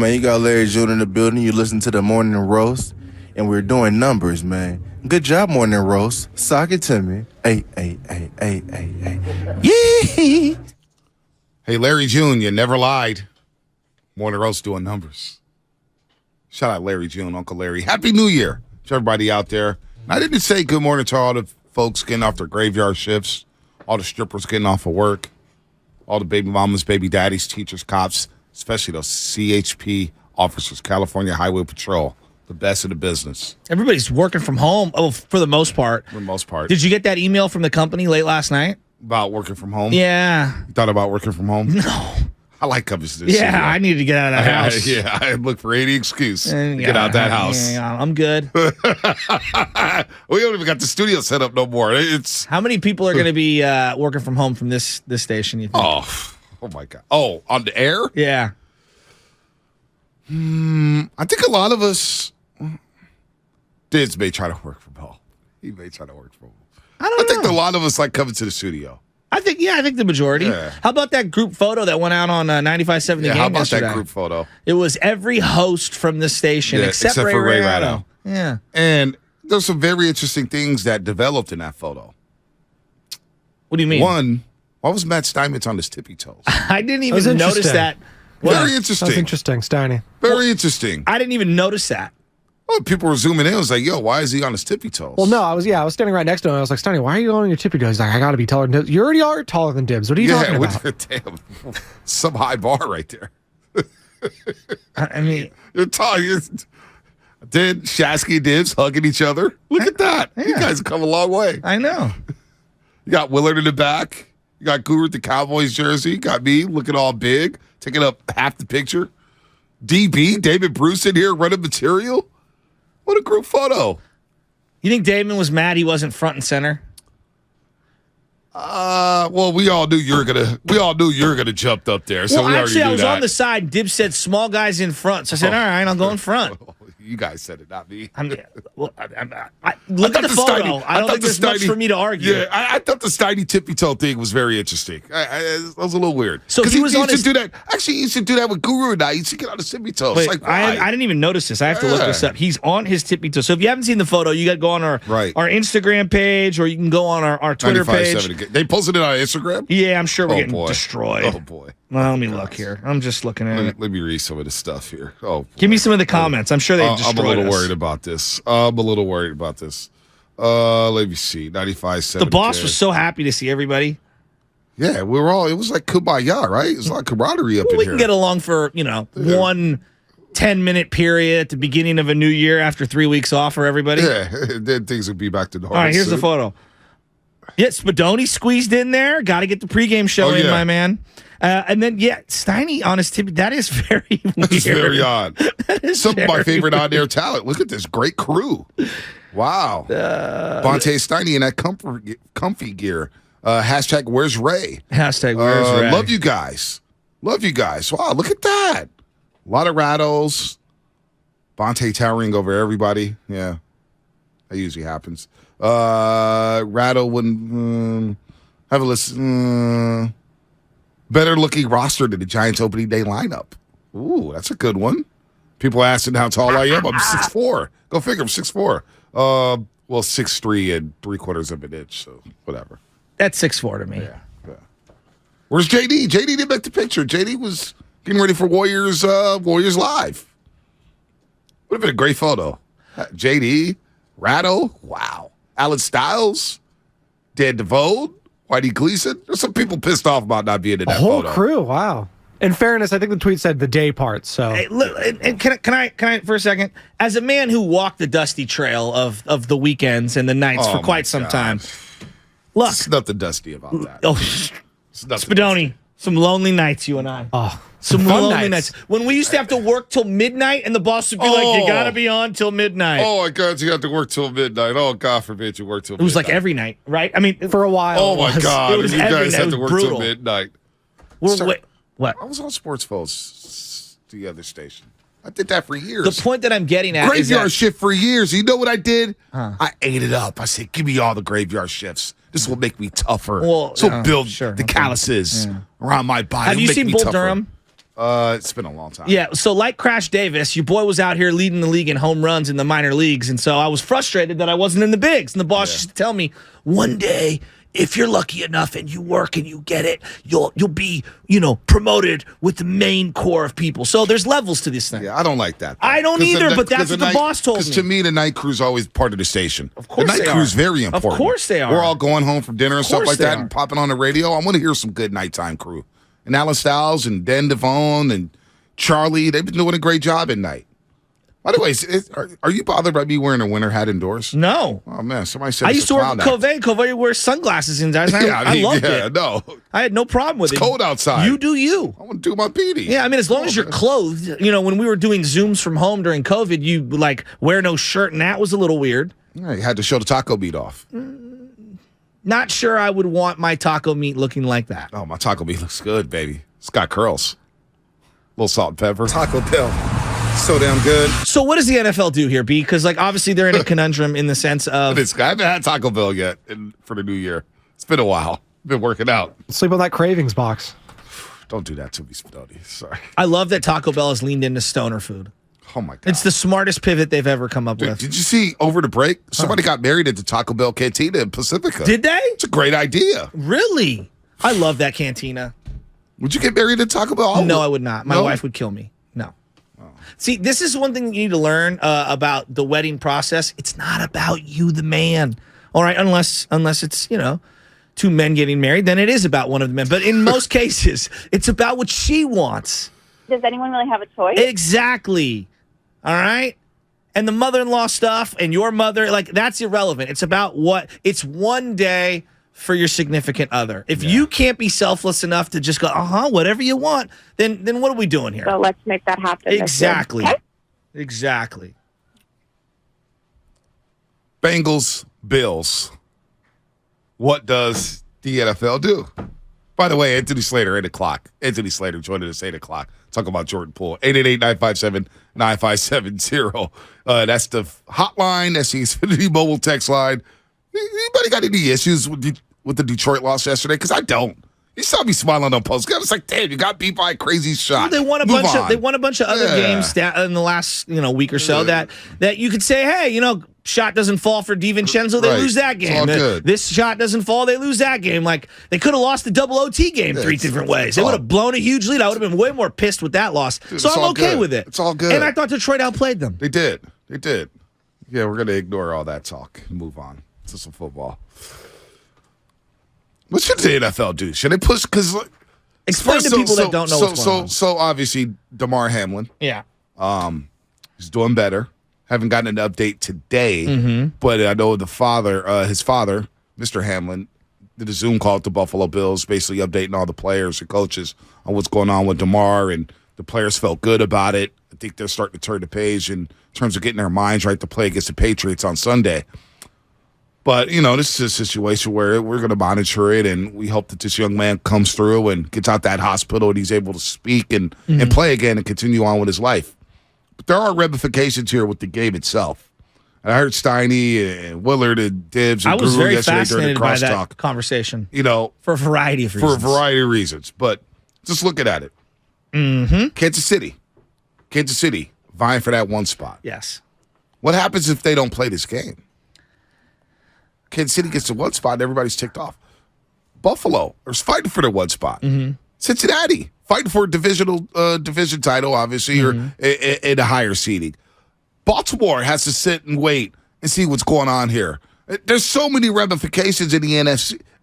Man, you got Larry June in the building. You listen to the Morning Roast, and we're doing numbers, man. Good job, Morning Roast. Sock it to me. Hey. Yee! Hey, Larry June, you never lied. Morning Roast doing numbers. Shout out Larry June, Uncle Larry. Happy New Year to everybody out there. And I didn't say good morning to all the folks getting off their graveyard shifts, all the strippers getting off of work, all the baby mamas, baby daddies, teachers, cops, especially those CHP officers, California Highway Patrol, the best in the business. Everybody's working from home, for the most part. For the most part. Did you get that email from the company late last night? About working from home? Yeah. You thought about working from home? No. I like coming to this Yeah, studio. I needed to get out of that house. Yeah, I look for any excuse to get out that house. Yeah, I'm good. We don't even got the studio set up no more. It's How many people are going to be working from home from this station, you think? Oh my God. Oh, on the air? Yeah. I think a lot of us, Dids may try to work from home. He may try to work from home. I think a lot of us like coming to the studio. I think the majority. Yeah. How about that group photo that went out on 95.7 The Game How about yesterday? that group photo? It was every host from the station except for Ray Ratto. Yeah. And there's some very interesting things that developed in that photo. What do you mean? One, why was Matt Steinmetz on his tippy toes? I didn't even notice that. Very interesting. That's interesting, Steiny. Very interesting. I didn't even notice that. Well, people were zooming in. I was like, yo, why is he on his tippy toes? Well, no, I was standing right next to him. I was like, Steiny, why are you on your tippy toes? He's like, I got to be taller than Dibs. You already are taller than Dibs. What are you talking about? Damn, some high bar right there. I mean, You're tall. Did Shasky and Dibs hugging each other? Look at that. You guys have come a long way. I know. You got Willard in the back. You got Guru with the Cowboys jersey. You got me looking all big, taking up half the picture. DB, David Bruce in here running material. What a group photo. You think Damon was mad he wasn't front and center? Well, we all knew you were gonna jump up there. So Well, we actually, I already was knew that. on the side. Dib said small guys in front. So I said, all right, I'll go in front. You guys said it, not me. Look at the photo. I don't think there's much for me to argue. Yeah, I thought the Steiny tippy toe thing was very interesting. It was a little weird. So because he was on used his... to do that. Actually, he used to do that with Guru and I. He used to get on his tippy toes. Wait, Like, I didn't even notice this. I have to look this up. He's on his tippy toe. So if you haven't seen the photo, you got to go on our Instagram page, or you can go on our Twitter page. They posted it on Instagram? Yeah, I'm sure we're getting destroyed. Oh, boy. Well, let me look here. I'm just looking at it. Let me read some of the stuff here. Oh, boy. Give me some of the comments. I'm sure they destroyed I'm a little us. worried about this. Let me see. 95.7. The boss was so happy to see everybody. Yeah, it was like kumbaya, right? It was a lot of camaraderie up in here. We can get along for, one 10-minute period at the beginning of a new year after 3 weeks off for everybody. Yeah, then things would be back to normal. All right, here's the photo. Yeah, Spadoni squeezed in there. Got to get the pregame show in, my man. And then, Steiny on his tip. That is very weird. That's very odd. Some of my favorite weird. on-air talent. Look at this great crew. Wow. Bonte Steiny in that comfy gear. Hashtag where's Ray? Hashtag where's Ray? Love you guys. Wow, look at that. A lot of rattles. Bonte towering over everybody. Yeah, that usually happens. Rattle wouldn't have a listen. Better looking roster than the Giants opening day lineup. Ooh, that's a good one. People asking how tall I am. I'm 6'4". Go figure, I'm 6'4". Well, 6'3" and 3/4 of an inch, so whatever. That's 6'4" to me. Yeah. Where's JD? JD didn't make the picture. JD was getting ready for Warriors Live. Would have been a great photo. JD, Ratto, wow. Alan Stiles, Dan DeVoe, Whitey Gleason. There's some people pissed off about not being in that whole photo. Crew, wow. In fairness, I think the tweet said the day part. So, hey, look, and can I for a second, as a man who walked the dusty trail of the weekends and the nights for quite some time, look, there's nothing dusty about that. Oh, Spadoni, some lonely nights, you and I. Oh, some lonely nights when we used to have to work till midnight, and the boss would be like, "You got to be on till midnight." Oh my God, you have to work till midnight. Oh, God forbid you work till midnight. It was like every night, right? I mean, for a while. Oh my God, it was you guys night. had to work till midnight. What? I was on Sports Phones, the other station. I did that for years. The point that I'm getting at is graveyard that, shift for years. You know what I did? I ate it up. I said, "Give me all the graveyard shifts. This will make me tougher. Well, build the calluses around my body." Have you seen Bull Durham? It's been a long time. Yeah, so like Crash Davis, your boy was out here leading the league in home runs in the minor leagues, and so I was frustrated that I wasn't in the bigs. And the boss used to tell me, one day, if you're lucky enough and you work and you get it, you'll be, promoted with the main core of people. So there's levels to this thing. Yeah, I don't like that. I don't either, but that's what the boss told me. Because to me, the night crew's always part of the station. Of course the night crew's very important. Of course they are. We're all going home from dinner and stuff like that and popping on the radio. I want to hear some good nighttime crew. And Alan Stiles and Dan Devone and Charlie, they've been doing a great job at night. By the way, are you bothered by me wearing a winter hat indoors? No. Oh, man, somebody said I used to work with Covey. Covey wears sunglasses indoors. I loved it. No. I had no problem with it. It's cold outside. You do you. I want to do my beanie. Yeah, I mean, as long as you're clothed. When we were doing Zooms from home during COVID, you, wear no shirt, and that was a little weird. Yeah, you had to show the taco meat off. Not sure I would want my taco meat looking like that. Oh, my taco meat looks good, baby. It's got curls. A little salt and pepper. Taco Bell. So damn good. So what does the NFL do here, B? Because obviously they're in a conundrum in the sense of I haven't had Taco Bell yet for the new year. It's been a while. Been working out. Sleep on that cravings box. Don't do that to me, Spinoni. Sorry. I love that Taco Bell has leaned into stoner food. Oh my God. It's the smartest pivot they've ever come up with. Did you see over the break? Somebody got married at the Taco Bell Cantina in Pacifica. Did they? It's a great idea. Really? I love that cantina. Would you get married at Taco Bell? No, I would not. My wife would kill me. No. See, this is one thing you need to learn about the wedding process. It's not about you, the man. All right, unless it's, two men getting married, then it is about one of the men. But in most cases, it's about what she wants. Does anyone really have a choice? Exactly. All right? And the mother-in-law stuff and your mother, that's irrelevant. It's about it's one day for your significant other. If you can't be selfless enough to just go, whatever you want, then what are we doing here? So let's make that happen. Exactly. Okay? Exactly. Bengals, Bills. What does the NFL do? By the way, Anthony Slater, 8 o'clock. Anthony Slater joined us at 8 o'clock. Talk about Jordan Poole. 888-957-9570. That's the hotline. That's the Xfinity mobile text line. Anybody got any issues with the Detroit loss yesterday? Because I don't. You saw me smiling on post. I was like, damn, you got beat by a crazy shot. Well, they won a bunch of other games in the last week or so that you could say, hey, shot doesn't fall for DiVincenzo, they lose that game. This shot doesn't fall, they lose that game. They could have lost the double OT game three different ways. They would have blown a huge lead. I would have been way more pissed with that loss. So I'm okay with it. It's all good. And I thought Detroit outplayed them. They did. Yeah, we're going to ignore all that talk and move on to some football. What should the NFL do? Should they push? Because explain to people that don't know what's going on. So obviously, Damar Hamlin. Yeah. He's doing better. Haven't gotten an update today, but I know his father, Mr. Hamlin, did a Zoom call with the Buffalo Bills, basically updating all the players and coaches on what's going on with Damar, and the players felt good about it. I think they're starting to turn the page in terms of getting their minds right to play against the Patriots on Sunday. But, this is a situation where we're going to monitor it, and we hope that this young man comes through and gets out that hospital and he's able to speak and play again and continue on with his life. But there are ramifications here with the game itself. And I heard Steiny and Willard and Dibbs and Drew yesterday fascinated during the by that crosstalk. conversation. For a variety of reasons. But just looking at it. Kansas City vying for that one spot. Yes. What happens if they don't play this game? Kansas City gets to one spot and everybody's ticked off. Buffalo is fighting for their one spot. Cincinnati fighting for a division title, obviously, or in a higher seeding. Baltimore has to sit and wait and see what's going on here. There's so many ramifications in the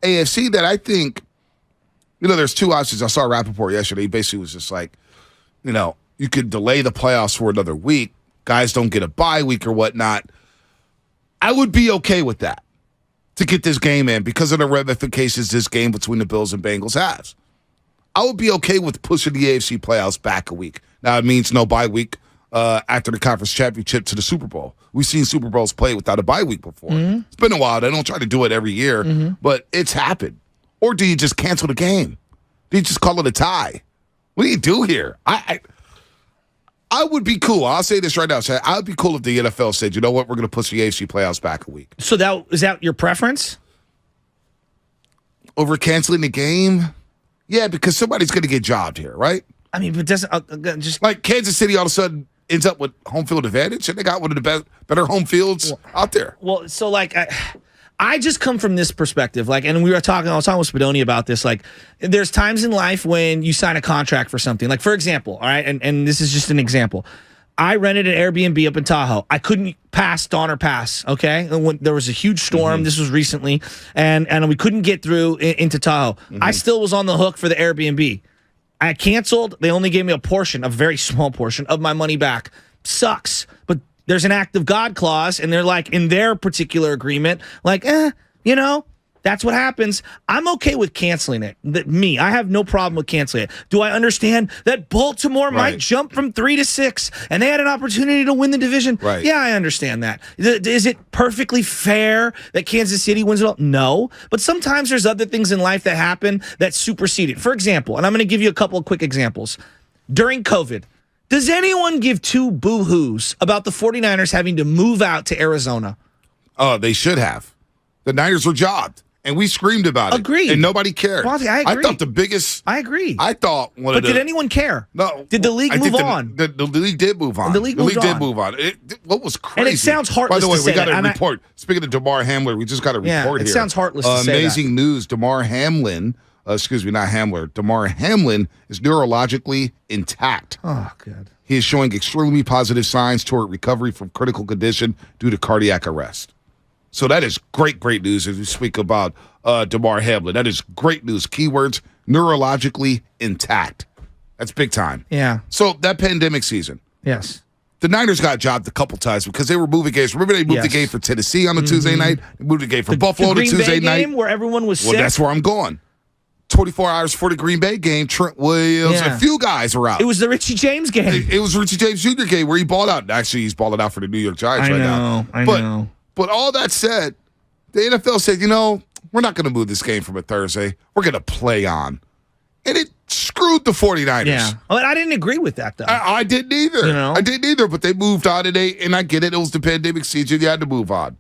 AFC that I think, there's two options. I saw Rappaport yesterday. He basically was just like, you could delay the playoffs for another week. Guys don't get a bye week or whatnot. I would be okay with that, to get this game in because of the ramifications this game between the Bills and Bengals has. I would be okay with pushing the AFC playoffs back a week. Now, it means no bye week after the conference championship to the Super Bowl. We've seen Super Bowls played without a bye week before. It's been a while. They don't try to do it every year, but it's happened. Or do you just cancel the game? Do you just call it a tie? What do you do here? I would be cool. I'll say this right now. I would be cool if the NFL said, you know what, we're going to push the AFC playoffs back a week. So is that your preference? Over canceling the game? Yeah, because somebody's going to get jobbed here, right? I mean, but doesn't just like Kansas City all of a sudden ends up with home field advantage, and they got one of the better home fields out there. Well, so like I just come from this perspective, like, and I was talking with Spadoni about this. Like, there's times in life when you sign a contract for something. Like, for example, all right, and this is just an example. I rented an Airbnb up in Tahoe. I couldn't pass Donner Pass, okay? When there was a huge storm. This was recently, and we couldn't get through into Tahoe. I still was on the hook for the Airbnb. I canceled. They only gave me a very small portion of my money back. Sucks. But there's an act of God clause, and they're like, in their particular agreement, like, that's what happens. I'm okay with canceling it. I have no problem with canceling it. Do I understand that Baltimore might jump from 3 to 6 and they had an opportunity to win the division? Right. Yeah, I understand that. Is it perfectly fair that Kansas City wins it all? No. But sometimes there's other things in life that happen that supersede it. For example, and I'm going to give you a couple of quick examples. During COVID, does anyone give two boo-hoos about the 49ers having to move out to Arizona? Oh, they should have. The Niners were jobbed. And we screamed about it. Agreed. And nobody cared. Bonte, I agree. I thought the biggest... I agree. I thought one But of the... did anyone care? No. Did the league move on? The league did move on. The league did move on. What was crazy... And it sounds heartless By the way, to say we got that. a report. Speaking of DeMar Hamlin, we just got a report here. It sounds heartless to say that. Amazing news. DeMar Hamlin... not Hamler. DeMar Hamlin is neurologically intact. Oh, good. He is showing extremely positive signs toward recovery from critical condition due to cardiac arrest. So that is great news as we speak about DeMar Hamlin. That is great news. Keywords, neurologically intact. That's big time. Yeah. So that pandemic season, Yes. the Niners got jobbed a couple times because they were moving games. Remember they moved the game for Tennessee on a Tuesday night? They moved the game for Buffalo on a Tuesday night. Game where everyone was sick. Well, that's where I'm going. 24 hours for the Green Bay game. Trent Williams, a few guys were out. It was the Richie James game. It was Richie James Jr. game where he balled out. Actually, he's balling out for the New York Giants now. I know. But all that said, the NFL said, we're not going to move this game from a Thursday. We're going to play on. And it screwed the 49ers. Yeah. But I didn't agree with that, though. I didn't either. I didn't either, but they moved on today, and I get it. It was the pandemic season. You had to move on.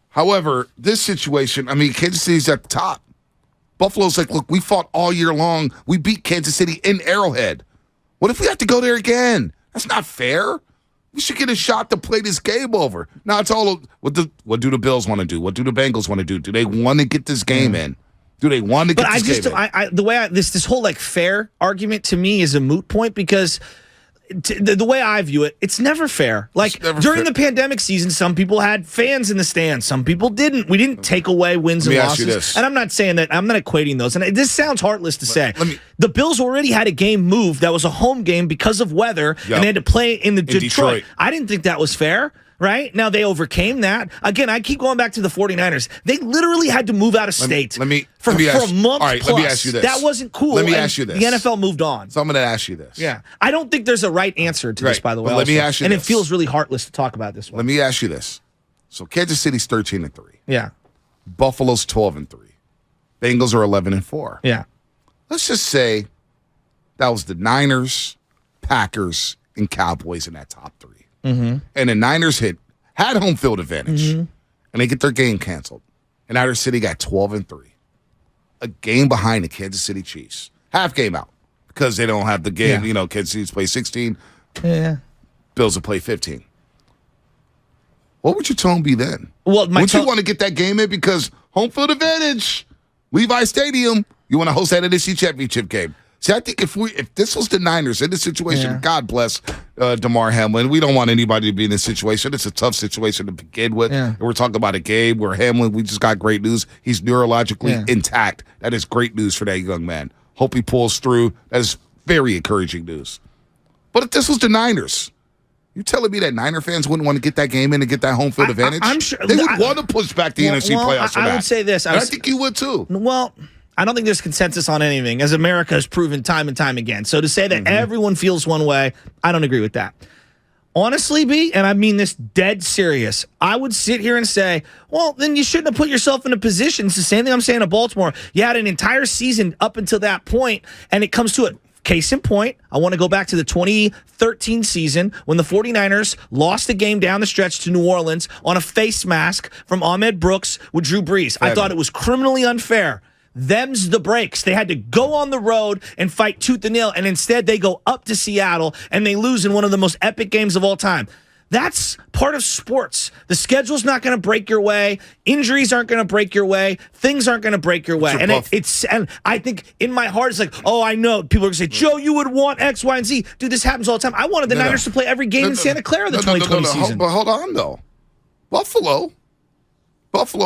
However, this situation, Kansas City's at the top. Buffalo's like, look, we fought all year long. We beat Kansas City in Arrowhead. What if we have to go there again? That's not fair. We should get a shot to play this game over. Now it's all what do the Bills want to do? What do the Bengals want to do? Do they want to get this game in? Do they want to get this game in? The way this whole like fair argument to me is a moot point because the way I view it, it's never fair. Like during the pandemic season, some people had fans in the stands, some people didn't. We didn't take away wins and losses. And I'm not saying that. I'm not equating those. And this sounds heartless to say. The Bills already had a game moved that was a home game because of weather, and they had to play in Detroit. I didn't think that was fair. Right? Now, they overcame that. Again, I keep going back to the 49ers. They literally had to move out of state for a month plus. Let me ask you this. That wasn't cool. Let me ask you this. The NFL moved on. So I'm going to ask you this. Yeah. I don't think there's a right answer to this, by the way. Let me ask you this. And it feels really heartless to talk about this one. Let me ask you this. So Kansas City's 13-3. Yeah. Buffalo's 12-3. Bengals are 11-4. Yeah. Let's just say that was the Niners, Packers, and Cowboys in that top three. Mm-hmm. And the Niners had home field advantage, and they get their game canceled. And Outer City got 12-3, a game behind the Kansas City Chiefs, half game out because they don't have the game. Yeah. Kansas City's play 16, Bills will play 15. What would your tone be then? Well, would you want to get that game in because home field advantage, Levi Stadium? You want to host that NFC Championship game? See, I think if this was the Niners in this situation, God bless DeMar Hamlin. We don't want anybody to be in this situation. It's a tough situation to begin with. Yeah. We're talking about a game where Hamlin, we just got great news. He's neurologically intact. That is great news for that young man. Hope he pulls through. That is very encouraging news. But if this was the Niners, you telling me that Niner fans wouldn't want to get that game in and get that home field advantage? I'm sure they would want to push back the NFC playoffs for that. I would say this. I think you would too. Well, I don't think there's consensus on anything, as America has proven time and time again. So to say that everyone feels one way, I don't agree with that. Honestly, B, and I mean this dead serious, I would sit here and say, well, then you shouldn't have put yourself in a position. It's the same thing I'm saying to Baltimore. You had an entire season up until that point, and it comes to it. Case in point, I want to go back to the 2013 season when the 49ers lost the game down the stretch to New Orleans on a face mask from Ahmed Brooks with Drew Brees. I thought it was criminally unfair. them's the breaks. They had to go on the road and fight tooth and nail, and instead they go up to Seattle and they lose in one of the most epic games of all time. That's part of sports. The schedule's not going to break your way. Injuries aren't going to break your way. Things aren't going to break your way. And and I think in my heart, it's like, oh, I know. People are going to say, Joe, you would want X, Y, and Z. Dude, this happens all the time. I wanted the Niners to play every game in Santa Clara the 2020 season. But hold on, though. Buffalo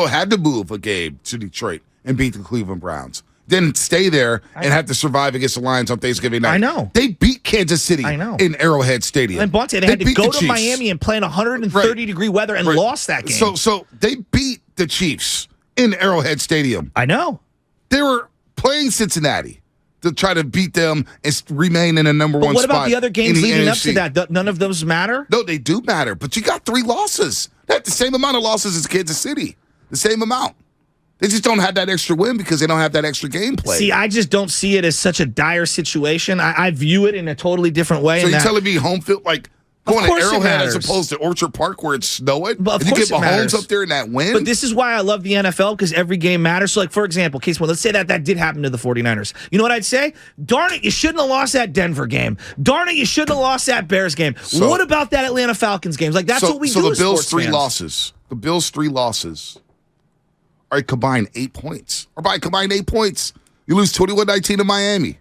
had to move a game to Detroit and beat the Cleveland Browns. Didn't stay there and have to survive against the Lions on Thanksgiving night. I know. They beat Kansas City in Arrowhead Stadium. And Bonte, they had to go to Miami and play in 130-degree weather and lost that game. So they beat the Chiefs in Arrowhead Stadium. I know. They were playing Cincinnati to try to beat them and remain in a number one spot. What about the other games leading up to that? None of those matter? No, they do matter. But you got 3 losses. They have the same amount of losses as Kansas City. The same amount. They just don't have that extra win because they don't have that extra gameplay. See, I just don't see it as such a dire situation. I view it in a totally different way. So you're telling me home field, like going to Arrowhead as opposed to Orchard Park where it's snowing? But and you get Mahomes up there in that win? But this is why I love the NFL, because every game matters. So, like, for example, case one, let's say that did happen to the 49ers. You know what I'd say? Darn it, you shouldn't have lost that Denver game. Darn it, you shouldn't have lost that Bears game. So, what about that Atlanta Falcons game? Like, that's what we do So as the Bills' sports 3 fans. losses. The Bills' 3 losses are combined 8 points. Or by combined 8 points, you lose 21-19 to Miami.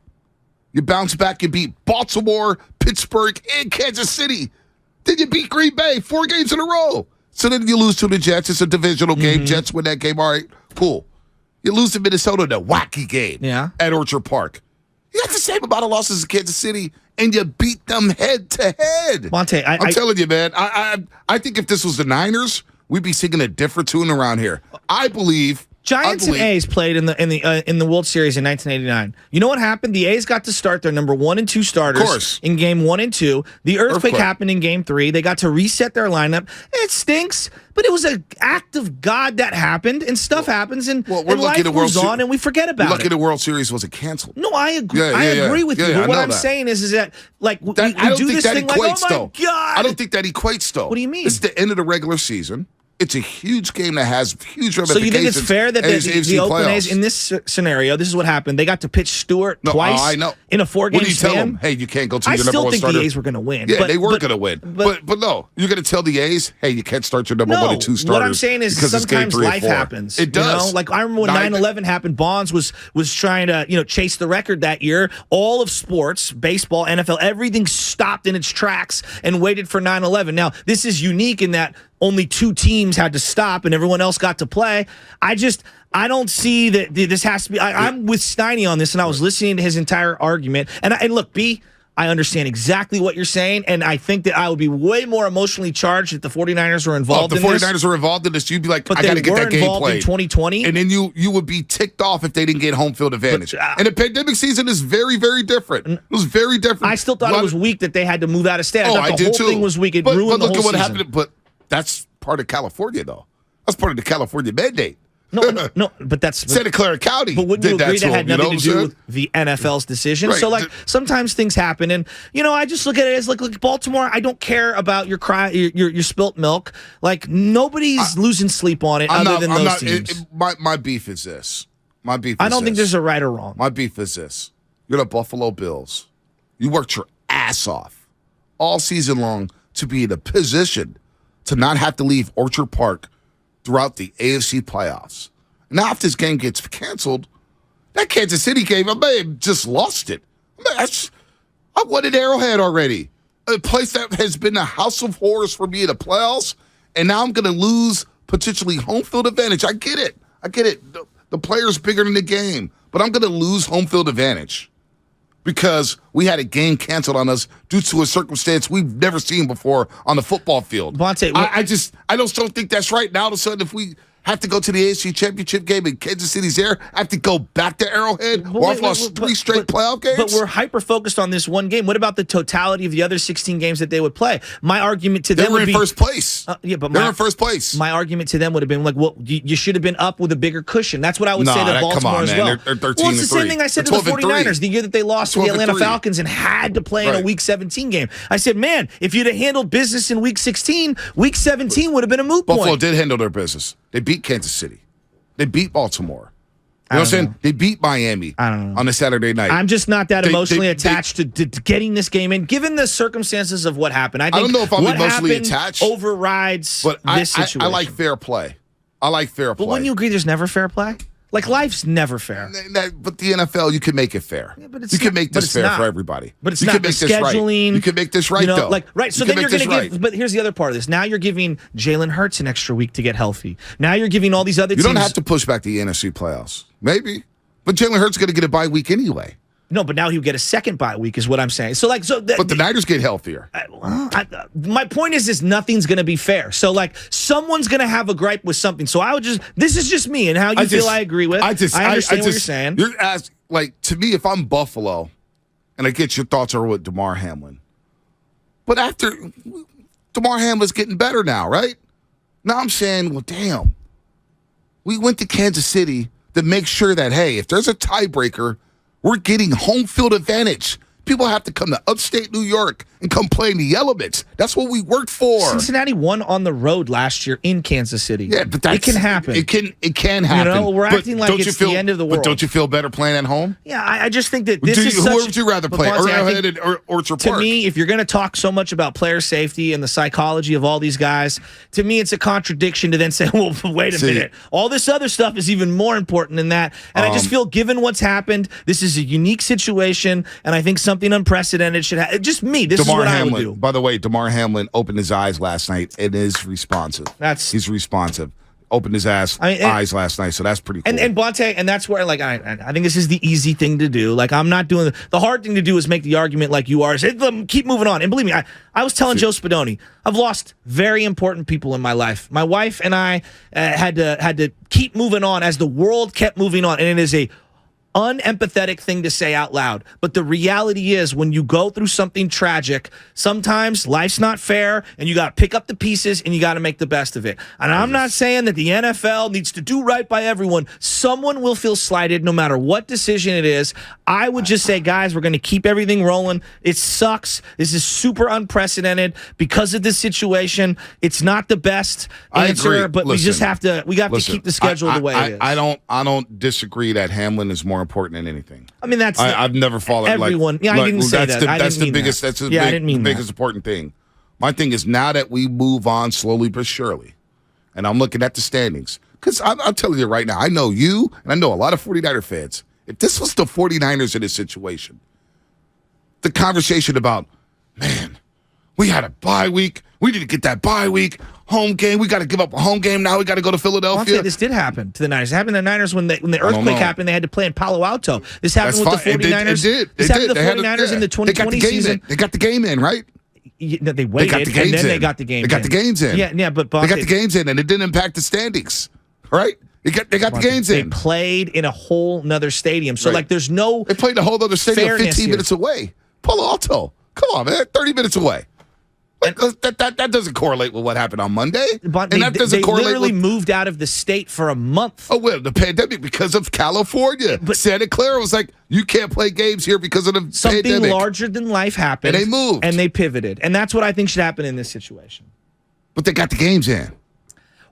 You bounce back, you beat Baltimore, Pittsburgh, and Kansas City. Then you beat Green Bay 4 games in a row. So then you lose to the Jets. It's a divisional game. Jets win that game. All right, cool. You lose to Minnesota in a wacky game at Orchard Park. You got the same amount of losses as Kansas City, and you beat them head to head. Monte, I'm telling you, man. I think if this was the Niners, we'd be singing a different tune around here. I believe Giants and A's played in the World Series in 1989. You know what happened? The A's got to start their number 1 and 2 starters in game 1 and 2. The earthquake happened in game 3. They got to reset their lineup. It stinks, but it was an act of God that happened, and stuff happens, and life moves on, and we forget about it. Lucky the World Series wasn't canceled. No, I agree. I agree with you. But what I'm saying is that like we do this thing like, oh my God. I don't think that equates though. What do you mean? It's the end of the regular season. It's a huge game that has huge ramifications. So you think it's fair that the Oakland A's, in this scenario, this is what happened. They got to pitch Stewart twice in a 4-game span. What do you tell them? Hey, you can't go to your number 1 starter. I still think the A's were going to win. Yeah, they were going to win. But no, you're going to tell the A's, hey, you can't start your number 1 and 2 starters. What I'm saying is sometimes life happens. It does. You know? Like I remember when 9/11 happened, Bonds was trying to chase the record that year. All of sports, baseball, NFL, everything stopped in its tracks and waited for 9/11. Now, this is unique in that only 2 teams had to stop and everyone else got to play. I don't see that this has to be. I'm with Steiny on this, and I was listening to his entire argument. And look, B, I understand exactly what you're saying, and I think that I would be way more emotionally charged if the 49ers were involved in this. If the 49ers were involved in this, you'd be like, I got to get that game played. In 2020. And then you would be ticked off if they didn't get home field advantage. And the pandemic season is very, very different. It was very different. I still thought it was weak that they had to move out of state. I thought the whole thing was weak. It ruined the whole season. But look at what happened. But that's part of California, though. That's part of the California mandate. No, but that's Santa Clara County. But wouldn't you agree that had nothing to do with the NFL's decision? Right. So, like, sometimes things happen, and I just look at it as like Baltimore. I don't care about your spilt milk. Like nobody's losing sleep on it, those teams. My beef is this. I don't think there's a right or wrong. My beef is this. You're the Buffalo Bills. You worked your ass off all season long to be in a position to not have to leave Orchard Park throughout the AFC playoffs. Now, if this game gets canceled, that Kansas City game, I may have just lost it. I won at Arrowhead already. A place that has been a house of horrors for me in the playoffs, and now I'm going to lose potentially home field advantage. I get it. The player's bigger than the game, but I'm going to lose home field advantage because we had a game canceled on us due to a circumstance we've never seen before on the football field. Bonte, I just don't think that's right. Now, all of a sudden, if we have to go to the AFC Championship game and Kansas City's there, I have to go back to Arrowhead. I've lost 3 straight playoff games. But we're hyper-focused on this one game. What about the totality of the other 16 games that they would play? My argument to them would be... They were in first place. They were in first place. My argument to them would have been like, well, you should have been up with a bigger cushion. That's what I would say to Baltimore as well. They're 13-3. Well, it's the same thing I said to the 49ers the year that they lost to the Atlanta Falcons and had to play in a Week 17 game. I said, man, if you'd have handled business in Week 16, Week 17 would have been a moot point. Buffalo did handle their business. They beat Kansas City. They beat Baltimore. You know what I'm saying? They beat Miami on a Saturday night. I'm just not that emotionally attached to getting this game in, given the circumstances of what happened. I don't know if I'm emotionally attached. Overrides this situation. I like fair play. But wouldn't you agree there's never fair play? Like, life's never fair. But the NFL, you can make it fair. Yeah, you can make this fair for everybody. But it's not the scheduling. You can make this right, though. Right. So then you're going to give. But here's the other part of this. Now you're giving Jalen Hurts an extra week to get healthy. Now you're giving all these other teams. You don't have to push back the NFC playoffs. Maybe. But Jalen Hurts is going to get a bye week anyway. No, but now he'll get a second bye week is what I'm saying. But the Niners get healthier. My point is nothing's going to be fair. So, someone's going to have a gripe with something. So this is just me and how you feel I agree with. I understand what you're saying. You're asked, to me, if I'm Buffalo, and I get your thoughts are with DeMar Hamlin. But after DeMar Hamlin's getting better now, right? Now I'm saying, well, damn. We went to Kansas City to make sure that, hey, if there's a tiebreaker, we're getting home field advantage. People have to come to upstate New York and come play in the elements. That's what we worked for. Cincinnati won on the road last year in Kansas City. Yeah, but it can happen. It can happen. We're acting like it's the end of the world. But don't you feel better playing at home? Yeah, I just think that this is who would you rather play, Arrowhead or Orchard Park? To me, if you're going to talk so much about player safety and the psychology of all these guys, to me it's a contradiction to then say, well, wait a minute. All this other stuff is even more important than that. And I just feel, given what's happened, this is a unique situation, and I think something unprecedented should happen. Just me. This is what I would do. By the way, DeMar Hamlin opened his eyes last night and is responsive. He's responsive. Opened his eyes last night, so that's pretty cool. And Bonte, and that's where I think this is the easy thing to do. I'm not doing the hard thing to do is make the argument like you are. Say, keep moving on. And believe me, I was telling Joe Spadoni, I've lost very important people in my life. My wife and I had to keep moving on as the world kept moving on, and it is a unempathetic thing to say out loud. But the reality is, when you go through something tragic, sometimes life's not fair, and you got to pick up the pieces, and you got to make the best of it. And I'm not saying that the NFL needs to do right by everyone. Someone will feel slighted no matter what decision it is. I would just say, guys, we're going to keep everything rolling. It sucks. This is super unprecedented because of this situation. It's not the best answer, but we have to keep the schedule the way it is. I don't disagree that Hamlin is more important than anything. I mean, I've never followed everyone. I didn't say that. That's the biggest. That's the biggest important thing. My thing is, now that we move on slowly but surely, and I'm looking at the standings, because I'm telling you right now, I know you, and I know a lot of 49er fans. If this was the 49ers in this situation, the conversation about, man, we had a bye week. We didn't get that bye week. Home game. We got to give up a home game. Now we got to go to Philadelphia. Well, this did happen to the Niners. It happened to the Niners when the earthquake happened. They had to play in Palo Alto. This happened with the 49ers. This happened to the 49ers in the 2020 season. They got the game in, right? They waited, and then they got the game in. They got the games in. Yeah, but they got the games in, and it didn't impact the standings, right? They got the games in. They played in a whole nother stadium. So, there's no They played in a whole other stadium 15 minutes away. Palo Alto. Come on, man. 30 minutes away. That doesn't correlate with what happened on Monday. But they literally moved out of the state for a month. Oh, well, the pandemic because of California. But Santa Clara was like, you can't play games here because of the pandemic. Something larger than life happened. And they moved. And they pivoted. And that's what I think should happen in this situation. But they got the games in.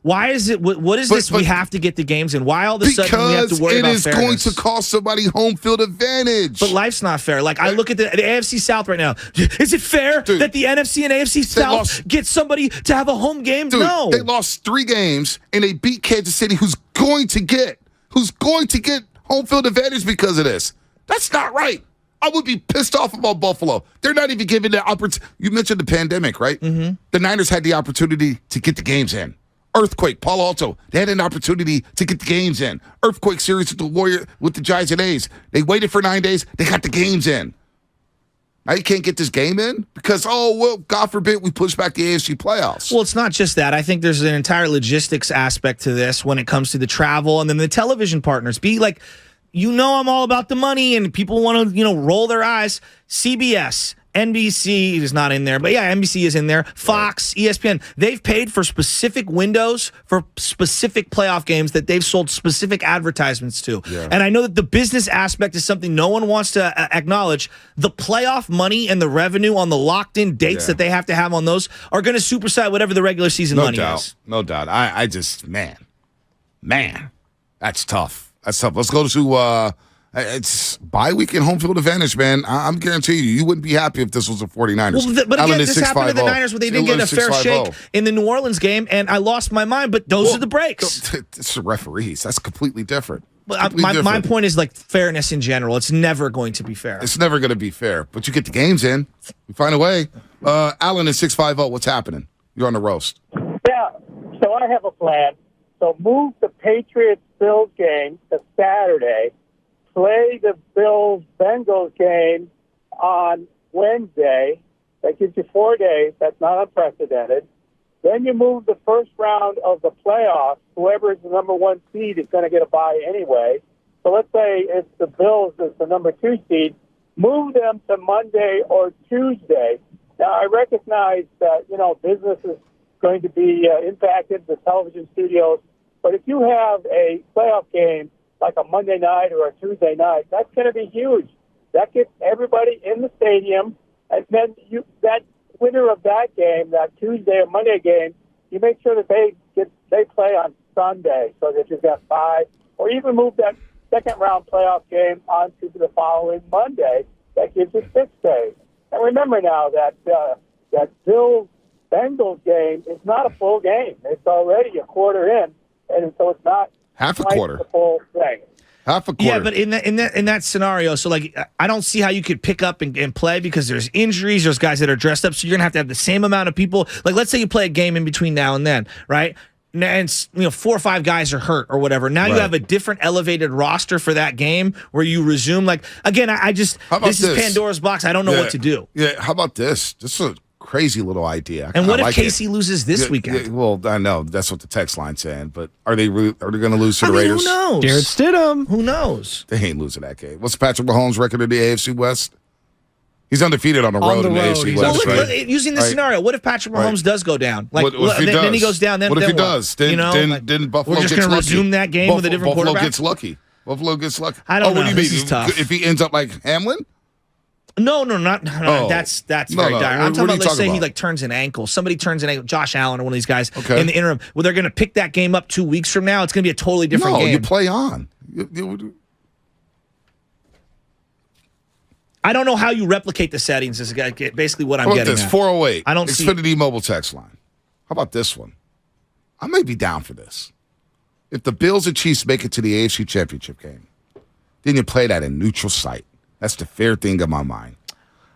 Why is it? What is this? We have to get the games in. Why all of a sudden we have to worry about fairness? Because it is going to cost somebody home field advantage. But life's not fair. I look at the AFC South right now. Is it fair that the NFC and AFC South get somebody to have a home game? Dude, no. They lost 3 games and they beat Kansas City, who's going to get home field advantage because of this. That's not right. I would be pissed off about Buffalo. They're not even giving the opportunity. You mentioned the pandemic, right? Mm-hmm. The Niners had the opportunity to get the games in. Earthquake, Palo Alto. They had an opportunity to get the games in. Earthquake series with the Giants and A's. They waited for 9 days. They got the games in. Now you can't get this game in because, God forbid we push back the AFC playoffs. Well, it's not just that. I think there's an entire logistics aspect to this when it comes to the travel and then the television partners. I'm all about the money and people want to, roll their eyes. CBS, NBC is not in there, but yeah, NBC is in there. Fox, ESPN, they've paid for specific windows for specific playoff games that they've sold specific advertisements to. Yeah. And I know that the business aspect is something no one wants to acknowledge. The playoff money and the revenue on the locked-in dates that they have to have on those are going to supersede whatever the regular season money is. No doubt. I just, man, that's tough. That's tough. Let's go to it's bye week and home field advantage, man. I'm guaranteeing you wouldn't be happy if this was a 49ers. Well, but again, this happened to the Niners where they didn't get a fair shake in the New Orleans game, and I lost my mind, but those are the breaks. It's the referees. That's completely different. My point is like fairness in general. It's never going to be fair. It's never going to be fair, but you get the games in. We find a way. Alan is 650. What's happening? You're on the roast. Yeah, so I have a plan. So move the Patriots-Bills game to Saturday. Play the Bills-Bengals game on Wednesday. That gives you 4 days. That's not unprecedented. Then you move the first round of the playoffs. Whoever is the number 1 seed is going to get a bye anyway. So let's say it's the Bills is the number 2 seed. Move them to Monday or Tuesday. Now, I recognize that, business is going to be impacted, the television studios. But if you have a playoff game like a Monday night or a Tuesday night, that's going to be huge. That gets everybody in the stadium. And then that winner of that game, that Tuesday or Monday game, you make sure that they play on Sunday so that you've got 5. Or even move that second round playoff game onto the following Monday. That gives you 6 days. And remember now that that Bills-Bengals game is not a full game. It's already a quarter in, and so it's not half a quarter. The full thing. Half a quarter. Yeah, but in that scenario, so like I don't see how you could pick up and play because there's injuries, there's guys that are dressed up, so you're gonna have to have the same amount of people. Like let's say you play a game in between now and then, right? And 4 or 5 guys are hurt or whatever. Now you have a different elevated roster for that game where you resume. Like again, this is Pandora's box. I don't know what to do. Yeah, how about this? This is a crazy little idea. And what if Casey loses this weekend? Well, I know that's what the text line's saying, but are they going to lose to the Raiders? Who knows? Jared Stidham. Who knows? They ain't losing that game. What's Patrick Mahomes' record in the AFC West? He's undefeated on the road in the AFC West. Right? Using this scenario, what if Patrick Mahomes does go down? Like, then he goes down. Then what if he what? does? Then Buffalo we're just gets going to resume that game with a different Buffalo quarterback. Buffalo gets lucky. I don't know. What do you this mean? is tough. If he ends up like Hamlin? No. That's very dire. I'm talking about, let's say he turns an ankle. Somebody turns an ankle. Josh Allen or one of these guys in the interim. Well, they're going to pick that game up 2 weeks from now. It's going to be a totally different game. No, you play on. I don't know how you replicate the settings. Is basically what I'm getting at. 408. I don't see Xfinity mobile text line. How about this one? I may be down for this. If the Bills and Chiefs make it to the AFC Championship game, then you play that in neutral site. That's the fair thing in my mind.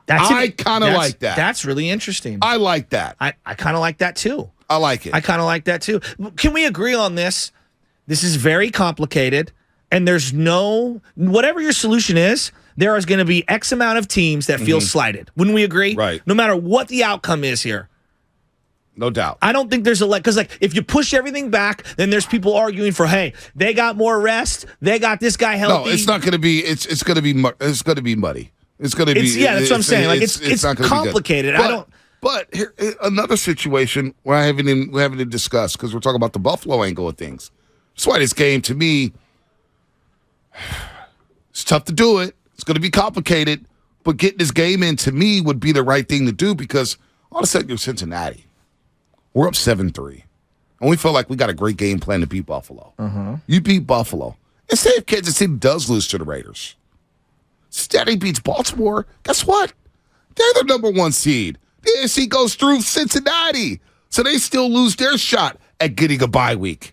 I kind of like that. That's really interesting. I like that. I kind of like that too. I like it. I kind of like that too. Can we agree on this? This is very complicated, and there's whatever your solution is, there is going to be X amount of teams that feel slighted. Wouldn't we agree? Right. No matter what the outcome is here. No doubt. I don't think there's because if you push everything back, then there's people arguing for, hey, they got more rest, they got this guy healthy. No, it's not going to be. It's going to be. It's going to be muddy. It's going to be. Yeah, that's what I'm saying. It's complicated. But here, another situation where we haven't even discussed because we're talking about the Buffalo angle of things. That's why this game to me, it's tough to do it. It's going to be complicated, but getting this game in to me would be the right thing to do because all of a sudden you're Cincinnati. We're up 7-3, and we feel like we got a great game plan to beat Buffalo. You beat Buffalo. And say if Kansas City does lose to the Raiders, Cincinnati beats Baltimore, guess what? They're the number 1 seed. The AFC goes through Cincinnati, so they still lose their shot at getting a bye week,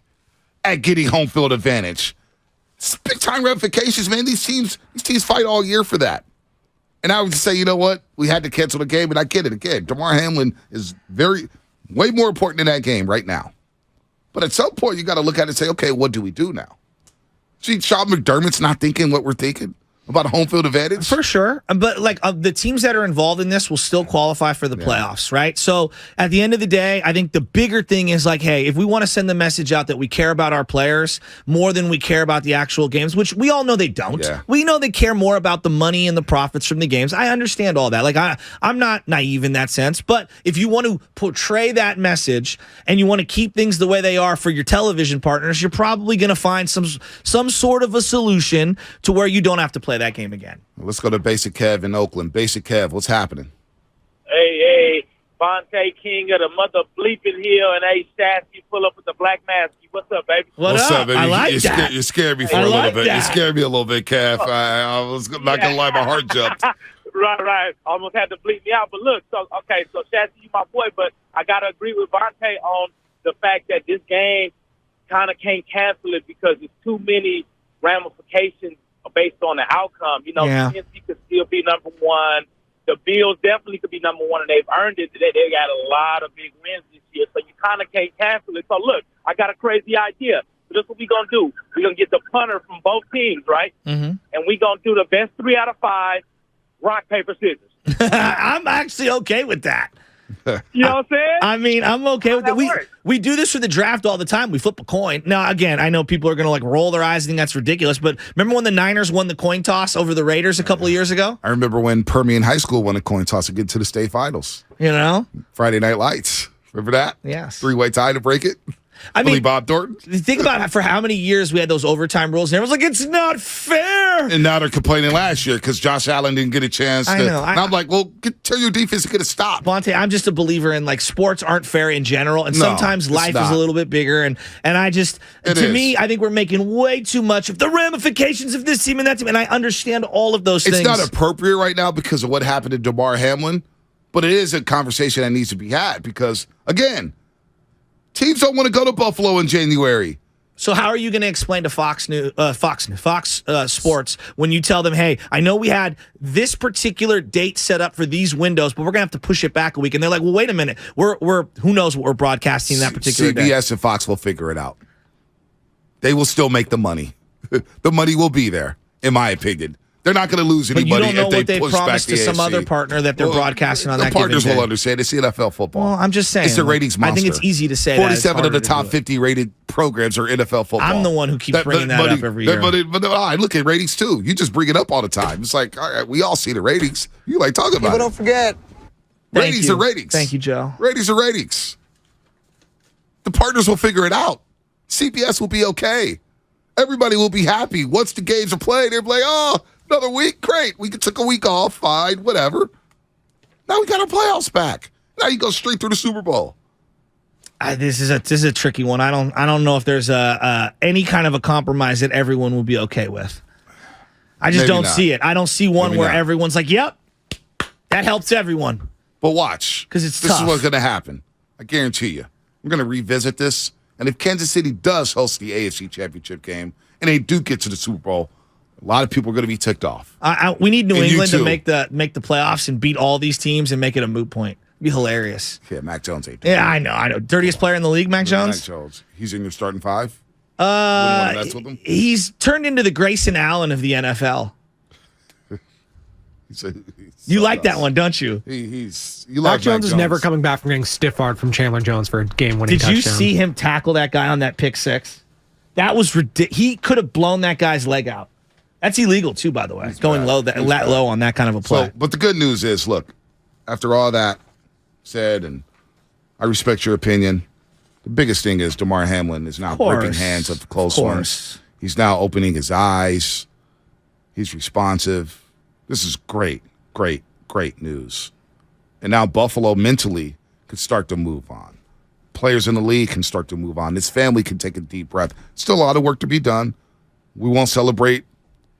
at getting home field advantage. It's big-time ramifications, man. These teams fight all year for that. And I would say, you know what? We had to cancel the game, and I get it again. Damar Hamlin is way more important in that game right now. But at some point, you got to look at it and say, okay, what do we do now? See, Sean McDermott's not thinking what we're thinking about a home field advantage? For sure. But the teams that are involved in this will still qualify for the playoffs, right? So at the end of the day, I think the bigger thing is hey, if we want to send the message out that we care about our players more than we care about the actual games, which we all know they don't. Yeah. We know they care more about the money and the profits from the games. I understand all that. I'm not naive in that sense. But if you want to portray that message and you want to keep things the way they are for your television partners, you're probably going to find some sort of a solution to where you don't have to play that game again. Let's go to Basic Kev in Oakland. Basic Kev, what's happening? Hey, Vontae King of the mother bleeping hill, and A. Shasky pull up with the black mask. What's up, baby? What's up, baby? I like that. You scared me for a little bit. You scared me a little bit, Calf. I was not going to lie, my heart jumped. Right. Almost had to bleep me out. But look, so Shasky, you my boy, but I got to agree with Vontae on the fact that this game kind of can't cancel it because there's too many ramifications based on the outcome. You know, Tennessee could still be number one. The Bills definitely could be number one, and they've earned it. They got a lot of big wins this year, so you kind of can't cancel it. So, look, I got a crazy idea. So this is what we're going to do. We're going to get the punter from both teams, right? Mm-hmm. And we're going to do the best 3 out of 5, rock, paper, scissors. I'm actually okay with that. You know what I'm saying? I mean, I'm okay with it. We do this for the draft all the time. We flip a coin. Now, again, I know people are going to roll their eyes and think that's ridiculous, but remember when the Niners won the coin toss over the Raiders a couple of years ago? I remember when Permian High School won a coin toss to get to the state finals. You know? Friday Night Lights. Remember that? Yes. 3-way tie to break it. I mean, Bob Thornton. Think about for how many years we had those overtime rules, and everyone's like, it's not fair. And now they're complaining last year because Josh Allen didn't get a chance. I know. And I'm like, well, tell your defense to get a stop. Vontae, I'm just a believer in sports aren't fair in general, and sometimes life is a little bit bigger. And I just, me, I think we're making way too much of the ramifications of this team and that team, and I understand all of those things. It's not appropriate right now because of what happened to Damar Hamlin, but it is a conversation that needs to be had because, again, teams don't want to go to Buffalo in January. So how are you going to explain to Fox Sports when you tell them, hey, I know we had this particular date set up for these windows, but we're going to have to push it back a week? And they're like, well, wait a minute. We're who knows what we're broadcasting that particular day. CBS and Fox will figure it out. They will still make the money. The money will be there, in my opinion. They're not going to lose anybody if they push back the AFC. But you don't know what they promised to some other partner that they're broadcasting on that given day. The partners will understand. It's the NFL football. Well, I'm just saying. It's a ratings monster. I think it's easy to say 47 of the top 50 rated programs are NFL football. I'm the one who keeps bringing that up every year. But I look at ratings, too. You just bring it up all the time. It's like, all right, we all see the ratings. You like talking about it. But don't forget. Ratings are ratings. Thank you, Joe. Ratings are ratings. The partners will figure it out. CBS will be okay. Everybody will be happy. Once the games are played, they're like, oh, another week? Great. We took a week off. Fine. Whatever. Now we got our playoffs back. Now you go straight through the Super Bowl. This is a tricky one. I don't know if there's any kind of a compromise that everyone will be okay with. I just don't see it. I don't see one where everyone's like, yep, that helps everyone. But watch. Because it's tough. This is what's going to happen. I guarantee you. We're going to revisit this. And if Kansas City does host the AFC Championship game and they do get to the Super Bowl, a lot of people are going to be ticked off. We need New England to make the playoffs and beat all these teams and make it a moot point. It'd be hilarious. Yeah, Mac Jones ain't. Yeah, I know. Dirtiest player in the league, Mac Jones. Mac Jones. He's in your starting 5. Wouldn't want to mess with him. He's turned into the Grayson Allen of the NFL. You like that one, don't you? Mac Jones is never coming back from getting stiff-armed from Chandler Jones for a game-winning touchdown. Did you see him tackle that guy on that pick 6? That was ridiculous. He could have blown that guy's leg out. That's illegal too, by the way. Going low on that kind of a play. But the good news is, look, after all that said, and I respect your opinion, the biggest thing is Damar Hamlin is now gripping hands of close ones. He's now opening his eyes. He's responsive. This is great, great, great news. And now Buffalo mentally could start to move on. Players in the league can start to move on. His family can take a deep breath. Still a lot of work to be done. We won't celebrate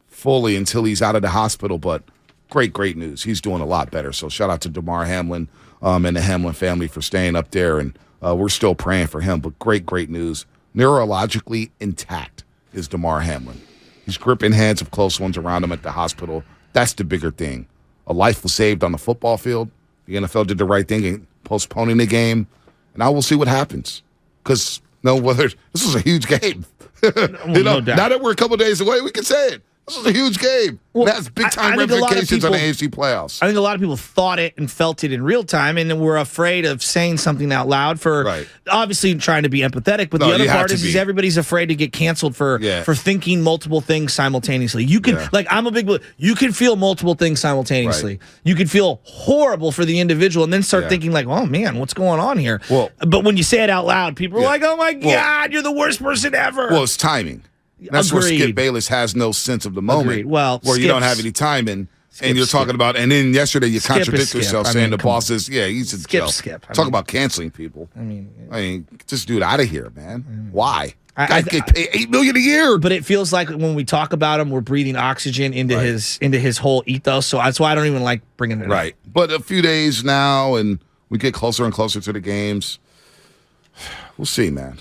fully until he's out of the hospital, but great, great news. He's doing a lot better. So shout out to Damar Hamlin and the Hamlin family for staying up there, and we're still praying for him. But great, great news. Neurologically intact is Damar Hamlin. He's gripping hands of close ones around him at the hospital. That's the bigger thing. A life was saved on the football field. The NFL did the right thing in postponing the game, and now we'll see what happens. Because this was a huge game. No doubt. Now that we're a couple days away, we can say it. This was a huge game. Well, that's big-time ramifications on the AFC playoffs. I think a lot of people thought it and felt it in real time, and were afraid of saying something out loud for obviously trying to be empathetic. But the other part is everybody's afraid to get canceled for thinking multiple things simultaneously. You can, I'm a big believer, you can feel multiple things simultaneously. Right. You can feel horrible for the individual and then start thinking like, oh, man, what's going on here? Well, but when you say it out loud, people are like, oh, my God, you're the worst person ever. Well, it's timing. That's where Skip Bayless has no sense of the moment. Well, where you don't have any timing. And you're talking about, and then yesterday you contradict yourself saying the boss is, he's a joke. Skip. Talk about canceling people. I mean, just dude out of here, man. Why? I get paid $8 million a year. But it feels like when we talk about him, we're breathing oxygen into his whole ethos. So that's why I don't even like bringing it up. Right. But a few days now, and we get closer and closer to the games. We'll see, man.